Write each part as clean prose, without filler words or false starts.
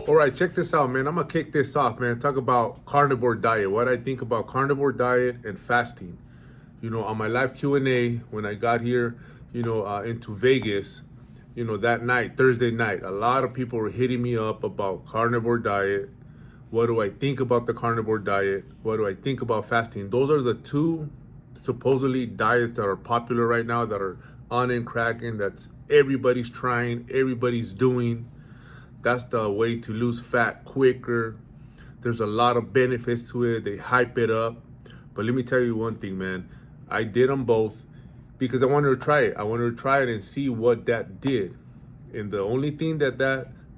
All right, check this out, man. I'm gonna kick this off, man. Talk about carnivore diet. What I think about carnivore diet and fasting. On my live Q&A when I got here, into Vegas, that night, Thursday night, a lot of people were hitting me up about carnivore diet. What do I think about the carnivore diet? What do I think about fasting? Those are the two supposedly diets that are popular right now, that are on and cracking, that's everybody's trying, everybody's doing. That's the way to lose fat quicker. There's a lot of benefits to it. They hype it up. But let me tell you one thing, man. I did them both because I wanted to try it. I wanted to try it and see what that did. And the only thing that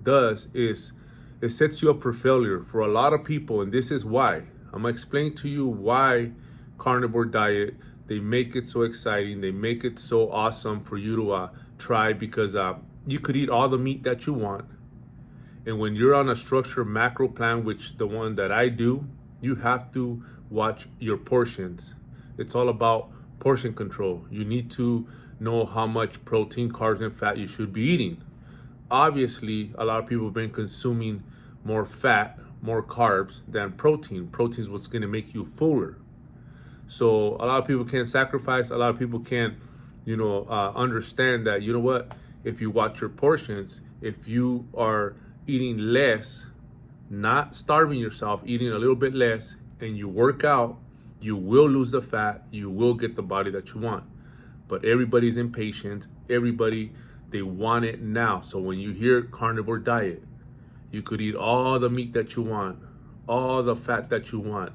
does is it sets you up for failure for a lot of people. And this is why. I'm going to explain to you why carnivore diet, they make it so exciting. They make it so awesome for you to try, because you could eat all the meat that you want. And when you're on a structured macro plan, which the one that I do, you have to watch your portions. It's all about portion control. You need to know how much protein, carbs, and fat you should be eating. Obviously, a lot of people have been consuming more fat, more carbs than protein. Protein is what's going to make you fuller. So a lot of people can't sacrifice. A lot of people can't, understand that, if you watch your portions, if you are eating less, not starving yourself, eating a little bit less, and you work out, you will lose the fat, you will get the body that you want. But everybody's impatient. Everybody, they want it now. So when you hear carnivore diet, you could eat all the meat that you want, all the fat that you want,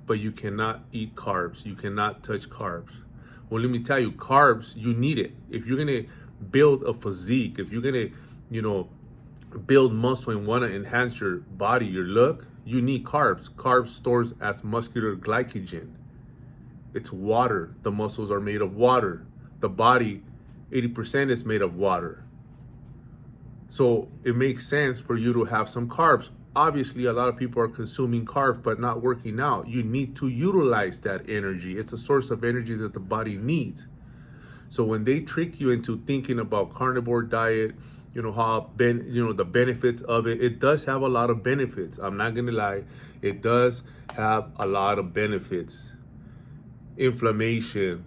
but you cannot eat carbs. You cannot touch carbs. Well, let me tell you, carbs, you need it. If you're gonna build a physique, if you're gonna, build muscle and want to enhance your body, your look, you need carbs. Carbs stores as muscular glycogen. It's water. The muscles are made of water. The body, 80% is made of water. So it makes sense for you to have some carbs. Obviously, a lot of people are consuming carbs but not working out. You need to utilize that energy. It's a source of energy that the body needs. So when they trick you into thinking about carnivore diet, the benefits of it, it does have a lot of benefits. I'm not gonna lie, it does have a lot of benefits. Inflammation,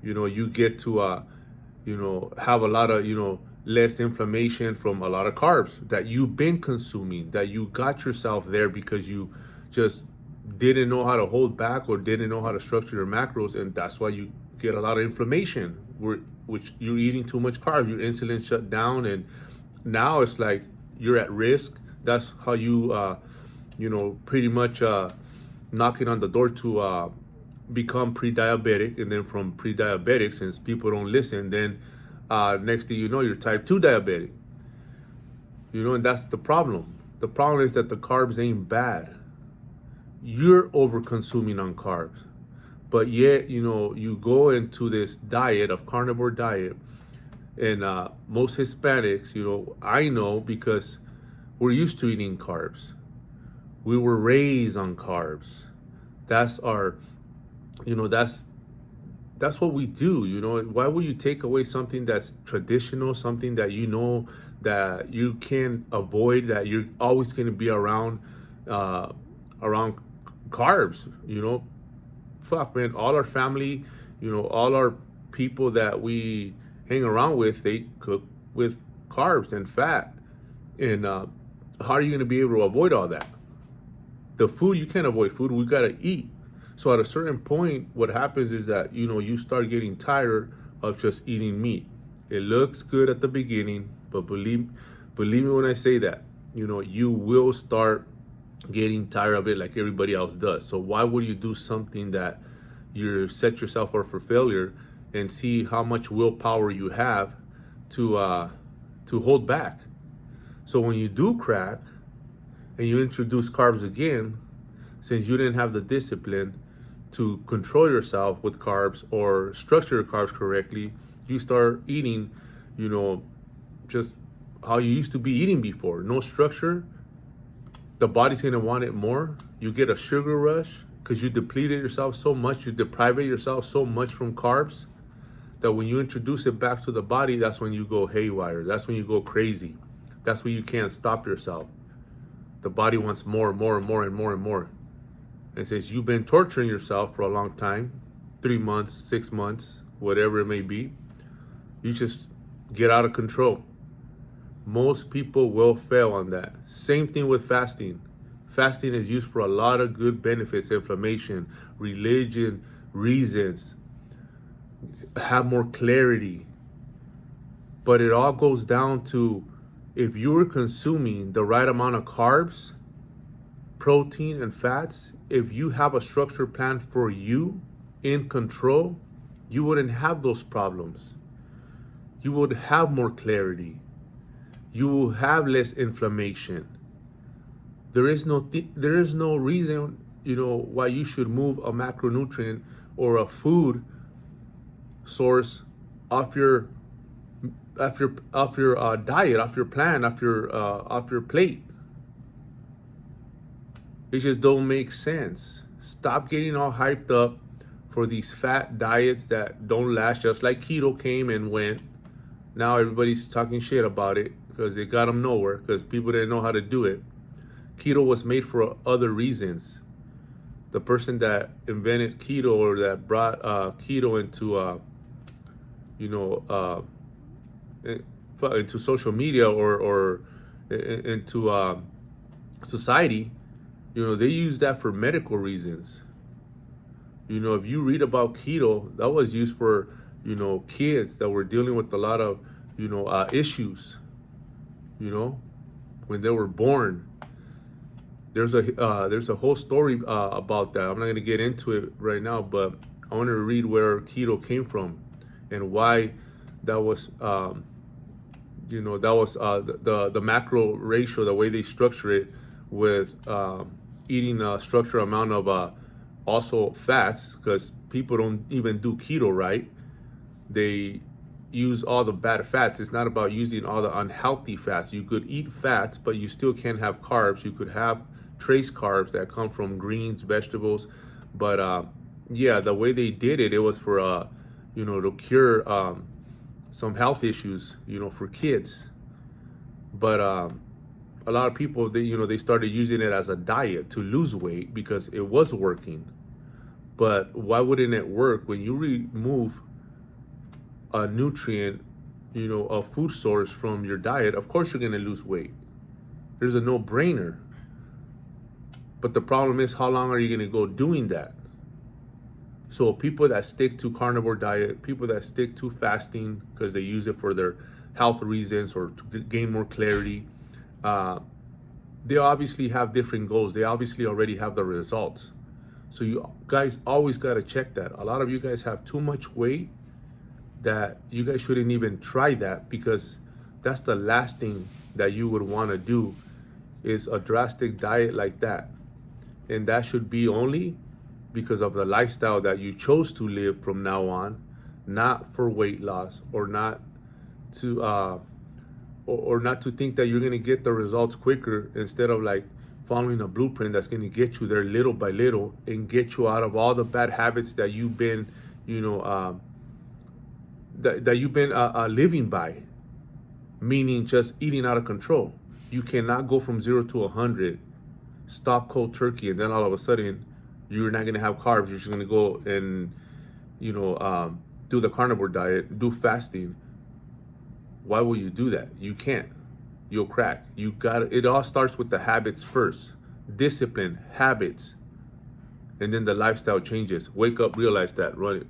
you get to have a lot of less inflammation from a lot of carbs that you've been consuming, that you got yourself there because you just didn't know how to hold back or didn't know how to structure your macros, and that's why you get a lot of inflammation, which you're eating too much carbs, your insulin shut down, and now it's like you're at risk. That's how you pretty much knocking on the door to become pre-diabetic, and then from pre-diabetic, since people don't listen, then next thing you know, you're type 2 diabetic. And that's the problem. The problem is that the carbs ain't bad. You're over consuming on carbs. But yet, you go into this diet of carnivore diet, and most Hispanics, I know because we're used to eating carbs. We were raised on carbs. That's our, that's what we do. Why would you take away something that's traditional, something that that you can avoid, that you're always going to be around carbs? Fuck, man, all our family, all our people that we hang around with, they cook with carbs and fat. And how are you going to be able to avoid all that? The food, you can't avoid food. We got to eat. So at a certain point, what happens is that, you start getting tired of just eating meat. It looks good at the beginning, but believe me when I say that, you will start getting tired of it like everybody else does. So why would you do something that you set yourself up for failure, and see how much willpower you have to hold back? So when you do crack and you introduce carbs again, since you didn't have the discipline to control yourself with carbs or structure your carbs correctly, you start eating, just how you used to be eating before. No structure. The body's gonna want it more. You get a sugar rush because you depleted yourself so much, you deprive yourself so much from carbs, that when you introduce it back to the body, that's when you go haywire. That's when you go crazy. That's when you can't stop yourself. the body wants more and more and more and more and more. And since you've been torturing yourself for a long time, 3 months, 6 months, whatever it may be, you just get out of control. Most people will fail on that. Same thing with fasting. Fasting is used for a lot of good benefits: inflammation, religion, reasons, have more clarity. But it all goes down to, if you're consuming the right amount of carbs, protein, and fats, if you have a structured plan for you in control, you wouldn't have those problems. You would have more clarity. You will have less inflammation. There is no reason, why you should move a macronutrient or a food source off your diet, off your plan, off your plate. It just don't make sense. Stop getting all hyped up for these fat diets that don't last. Just like keto came and went. Now everybody's talking shit about it because it got them nowhere, because people didn't know how to do it. Keto was made for other reasons. The person that invented keto, or that brought keto into social media or into society, they use that for medical reasons. If you read about keto, that was used for kids that were dealing with a lot of issues. When they were born. There's a whole story about that. I'm not going to get into it right now, but I want to read where keto came from and why that was the macro ratio, the way they structure it, with eating a structured amount of also fats, because people don't even do keto right. They use all the bad fats. It's not about using all the unhealthy fats. You could eat fats, but you still can't have carbs. You could have trace carbs that come from greens, vegetables, but the way they did it, it was for to cure some health issues, for kids. But a lot of people, they started using it as a diet to lose weight because it was working. But why wouldn't it work when you remove a nutrient, a food source from your diet? Of course you're going to lose weight. There's a no-brainer. But the problem is, how long are you going to go doing that? So people that stick to carnivore diet, people that stick to fasting because they use it for their health reasons or to gain more clarity, they obviously have different goals. They obviously already have the results. So you guys always got to check that. A lot of you guys have too much weight that you guys shouldn't even try that, because that's the last thing that you would want to do, is a drastic diet like that. And that should be only because of the lifestyle that you chose to live from now on, not for weight loss, or not to think that you're going to get the results quicker, instead of like following a blueprint that's going to get you there little by little and get you out of all the bad habits that you've been living by, meaning just eating out of control. You cannot go from 0 to 100, stop cold turkey, and then all of a sudden you're not going to have carbs. You're just going to go and do the carnivore diet, do fasting. Why will you do that? You can't. You'll crack. It all starts with the habits first. Discipline, habits, and then the lifestyle changes. Wake up, realize that, run it.